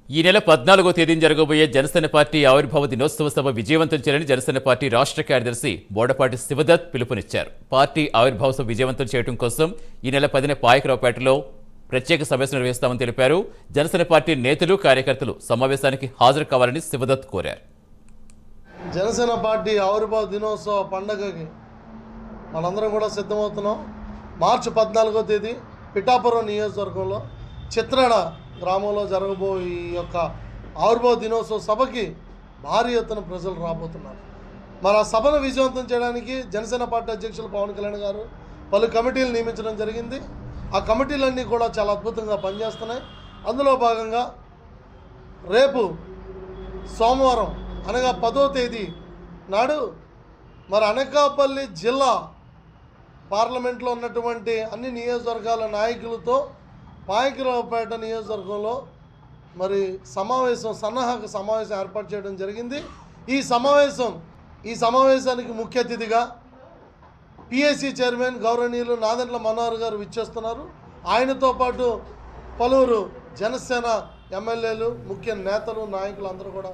ఈ నెల 14వ తేదీన జరగబోయే జనసేన పార్టీ ఆవిర్భావ దినోత్సవ సభ విజయవంతం చేయాలని జనసేన పార్టీ రాష్ట్ర కార్యదర్శి బోడపాటి శివదత్ పిలుపునిచ్చారు. పార్టీ ఆవిర్భావ సభ విజయవంతం చేయడం కోసం ఈ నెల 10న పాయకరావుపేటలో ప్రత్యేక సమావేశం నిర్వహిస్తామని తెలిపారు. జనసేన పార్టీ నేతలు, కార్యకర్తలు సమావేశానికి హాజరు కావాలని శివదత్ కోరారు. జనసేన పార్టీ ఆవిర్భావ దినోత్సవ పండగకి మనందరం కూడా సిద్ధమవుతున్నాం. మార్చి 14వ తేదీ పిఠాపురం నియోజకవర్గంలో చిత్రాడ గ్రామంలో జరగబోయే ఈ యొక్క ఆవిర్భావ దినోత్సవ సభకి భారీ ఎత్తున ప్రజలు రాబోతున్నారు. మరి ఆ సభను విజయవంతం చేయడానికి జనసేన పార్టీ అధ్యక్షులు పవన్ కళ్యాణ్ గారు పలు కమిటీలు నియమించడం జరిగింది. ఆ కమిటీలన్నీ కూడా చాలా అద్భుతంగా పనిచేస్తున్నాయి. అందులో భాగంగా రేపు సోమవారం అనగా 10వ తేదీ నాడు మరి అనకాపల్లి జిల్లా పార్లమెంట్లో ఉన్నటువంటి అన్ని నియోజకవర్గాల నాయకులతో పాయకరావుపేట నియోజకవర్గంలో మరి సన్నాహక సమావేశం ఏర్పాటు చేయడం జరిగింది. ఈ సమావేశానికి ముఖ్య అతిథిగా పిఎస్సి చైర్మన్ గౌరవనీయులు నాదెండ్ల మనోహర్ గారు విచ్చేస్తున్నారు. ఆయనతో పాటు పలువురు జనసేన ఎమ్మెల్యేలు, ముఖ్య నేతలు, నాయకులు అందరూ కూడా